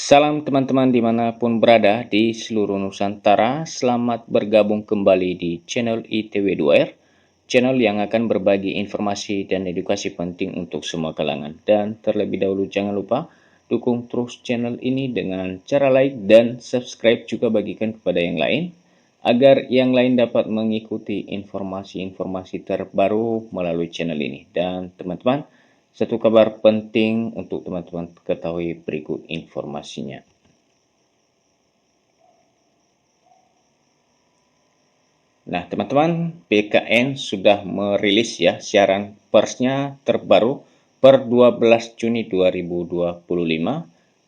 Salam teman-teman dimanapun berada di seluruh Nusantara, selamat bergabung kembali di channel ITW2R, channel yang akan berbagi informasi dan edukasi penting untuk semua kalangan. Dan terlebih dahulu jangan lupa dukung terus channel ini dengan cara like dan subscribe, juga bagikan kepada yang lain, agar yang lain dapat mengikuti informasi-informasi terbaru melalui channel ini. Dan teman-teman, satu kabar penting untuk teman-teman ketahui berikut informasinya. Nah, teman-teman, BKN sudah merilis ya siaran persnya terbaru per 12 Juni 2025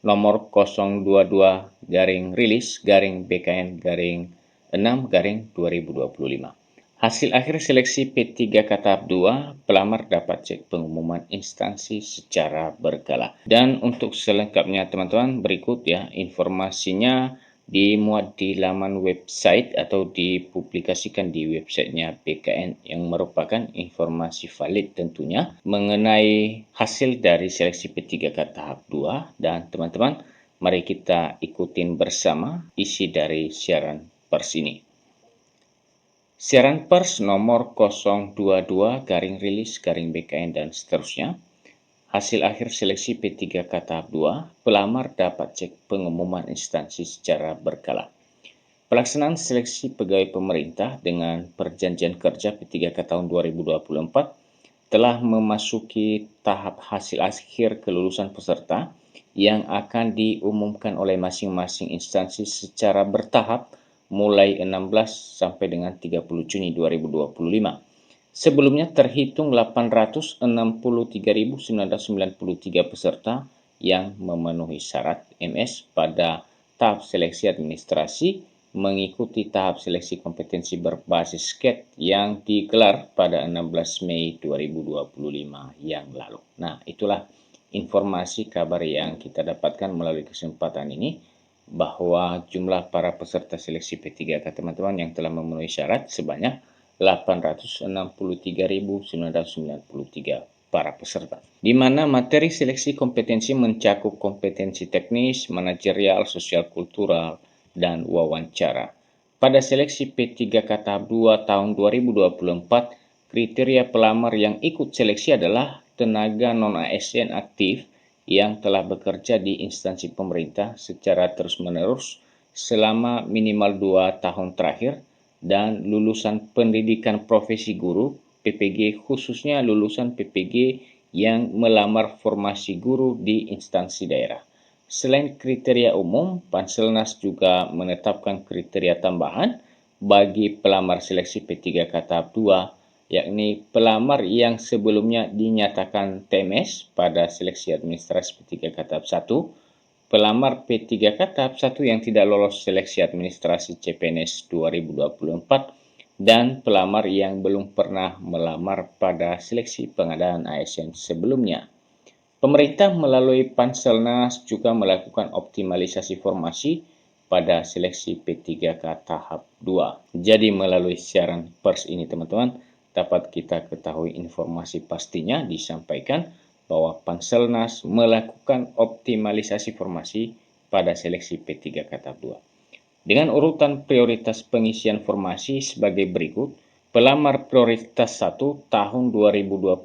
nomor 022-rilis-BKN-6-2025. Hasil akhir seleksi P3K tahap 2, pelamar dapat cek pengumuman instansi secara berkala. Dan untuk selengkapnya teman-teman, berikut ya informasinya dimuat di laman website atau dipublikasikan di websitenya BKN yang merupakan informasi valid tentunya mengenai hasil dari seleksi P3K tahap 2. Dan teman-teman, mari kita ikutin bersama isi dari siaran pers ini. Siaran pers nomor 022-rilis-BKN dan seterusnya. Hasil akhir seleksi P3K tahap 2, pelamar dapat cek pengumuman instansi secara berkala. Pelaksanaan seleksi pegawai pemerintah dengan perjanjian kerja P3K tahun 2024 telah memasuki tahap hasil akhir kelulusan peserta yang akan diumumkan oleh masing-masing instansi secara bertahap mulai 16 sampai dengan 30 Juni 2025. Sebelumnya terhitung 863.993 peserta yang memenuhi syarat MS pada tahap seleksi administrasi mengikuti tahap seleksi kompetensi berbasis SKET yang digelar pada 16 Mei 2025 yang lalu. Nah, itulah informasi kabar yang kita dapatkan melalui kesempatan ini, bahwa jumlah para peserta seleksi P3K teman-teman yang telah memenuhi syarat sebanyak 863.993 para peserta, di mana materi seleksi kompetensi mencakup kompetensi teknis, manajerial, sosial kultural, dan wawancara. Pada seleksi P3K tahap 2 tahun 2024, kriteria pelamar yang ikut seleksi adalah tenaga non-ASN aktif yang telah bekerja di instansi pemerintah secara terus-menerus selama minimal 2 tahun terakhir dan lulusan pendidikan profesi guru PPG, khususnya lulusan PPG yang melamar formasi guru di instansi daerah. Selain kriteria umum, Panselnas juga menetapkan kriteria tambahan bagi pelamar seleksi P3K tahap 2, yakni pelamar yang sebelumnya dinyatakan TMS pada seleksi administrasi P3K tahap 1, pelamar P3K tahap 1 yang tidak lolos seleksi administrasi CPNS 2024, dan pelamar yang belum pernah melamar pada seleksi pengadaan ASN sebelumnya. Pemerintah melalui Panselnas juga melakukan optimalisasi formasi pada seleksi P3K tahap 2. Jadi melalui siaran pers ini teman-teman, dapat kita ketahui informasi pastinya disampaikan bahwa Panselnas melakukan optimalisasi formasi pada seleksi P3K tahap 2. Dengan urutan prioritas pengisian formasi sebagai berikut. Pelamar prioritas 1 tahun 2021,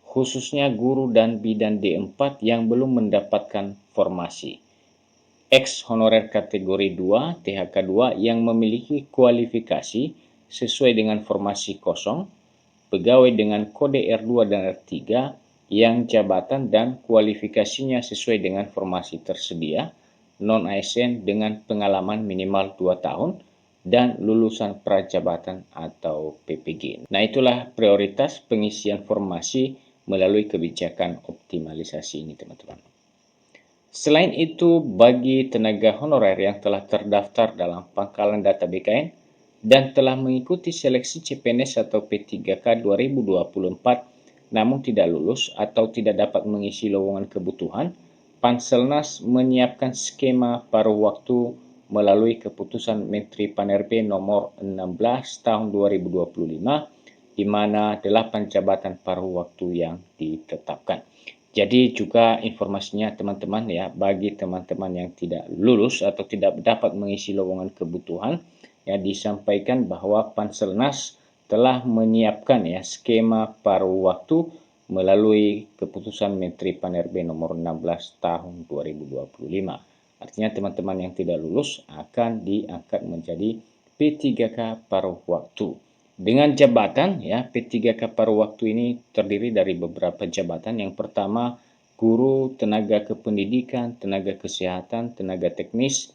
khususnya guru dan bidan D4 yang belum mendapatkan formasi. Ex honorer kategori 2, THK 2 yang memiliki kualifikasi sesuai dengan formasi kosong, pegawai dengan kode R2 dan R3 yang jabatan dan kualifikasinya sesuai dengan formasi tersedia, non-ASN dengan pengalaman minimal 2 tahun, dan lulusan prajabatan atau PPG. Nah, itulah prioritas pengisian formasi melalui kebijakan optimalisasi ini teman-teman. Selain itu, bagi tenaga honorer yang telah terdaftar dalam pangkalan data BKN dan telah mengikuti seleksi CPNS atau P3K 2024 namun tidak lulus atau tidak dapat mengisi lowongan kebutuhan, Panselnas menyiapkan skema paruh waktu melalui keputusan Menteri Pan-RB nomor 16 tahun 2025, di mana 8 jabatan paruh waktu yang ditetapkan. Jadi juga informasinya teman-teman ya, bagi teman-teman yang tidak lulus atau tidak dapat mengisi lowongan kebutuhan, ya disampaikan bahwa Panselnas telah menyiapkan ya skema paruh waktu melalui keputusan Menteri Pan-RB nomor 16 tahun 2025. Artinya teman-teman yang tidak lulus akan diangkat menjadi P3K paruh waktu. Dengan jabatan ya, P3K paruh waktu ini terdiri dari beberapa jabatan. Yang pertama, guru, tenaga kependidikan, tenaga kesehatan, tenaga teknis,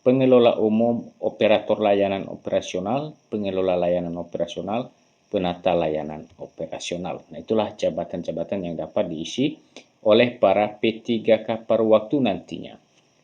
pengelola umum, operator layanan operasional, pengelola layanan operasional, penata layanan operasional. Nah, itulah jabatan-jabatan yang dapat diisi oleh para P3K paruh waktu nantinya.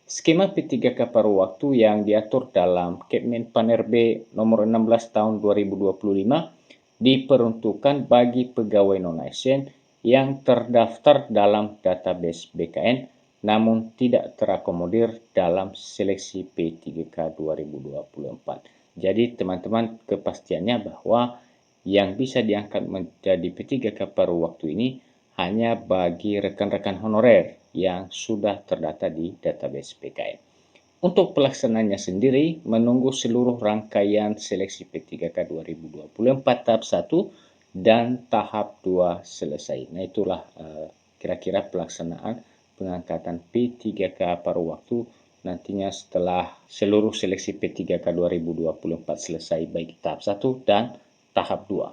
Skema P3K paruh waktu yang diatur dalam Kepmen Pan-RB nomor 16 tahun 2025 diperuntukkan bagi pegawai non-ASN yang terdaftar dalam database BKN namun tidak terakomodir dalam seleksi P3K 2024. Jadi teman-teman kepastiannya bahwa yang bisa diangkat menjadi P3K paruh waktu ini hanya bagi rekan-rekan honorer yang sudah terdata di database PKN. Untuk pelaksanaannya sendiri, menunggu seluruh rangkaian seleksi P3K 2024 tahap 1 dan tahap 2 selesai. Nah, itulah kira-kira pelaksanaan pengangkatan P3K paruh waktu nantinya setelah seluruh seleksi P3K 2024 selesai, baik tahap 1 dan tahap 2.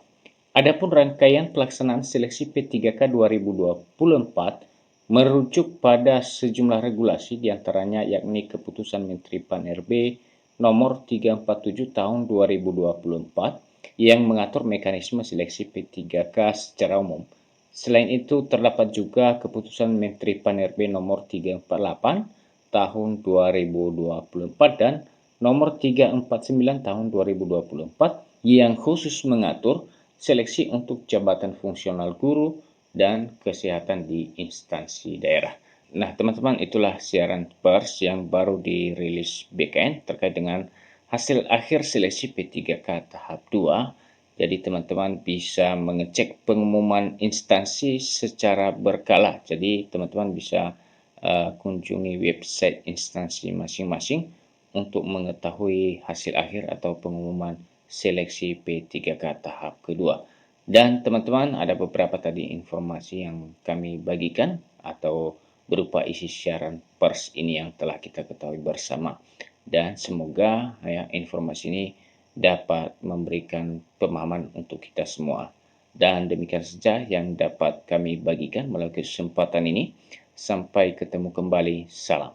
Adapun rangkaian pelaksanaan seleksi P3K 2024 merujuk pada sejumlah regulasi diantaranya yakni Keputusan Menteri Pan-RB nomor 347 tahun 2024 yang mengatur mekanisme seleksi P3K secara umum. Selain itu terdapat juga Keputusan Menteri Pan-RB nomor 348 tahun 2024 dan nomor 349 tahun 2024 yang khusus mengatur seleksi untuk jabatan fungsional guru dan kesehatan di instansi daerah. Nah, teman-teman, itulah siaran pers yang baru dirilis BKN terkait dengan hasil akhir seleksi P3K tahap 2. Jadi, teman-teman bisa mengecek pengumuman instansi secara berkala. Jadi, teman-teman bisa kunjungi website instansi masing-masing untuk mengetahui hasil akhir atau pengumuman seleksi P3K tahap kedua. Dan teman-teman, ada beberapa tadi informasi yang kami bagikan atau berupa isi siaran pers ini yang telah kita ketahui bersama. Dan semoga ya, informasi ini dapat memberikan pemahaman untuk kita semua. Dan demikian saja yang dapat kami bagikan melalui kesempatan ini. Sampai ketemu kembali. Salam.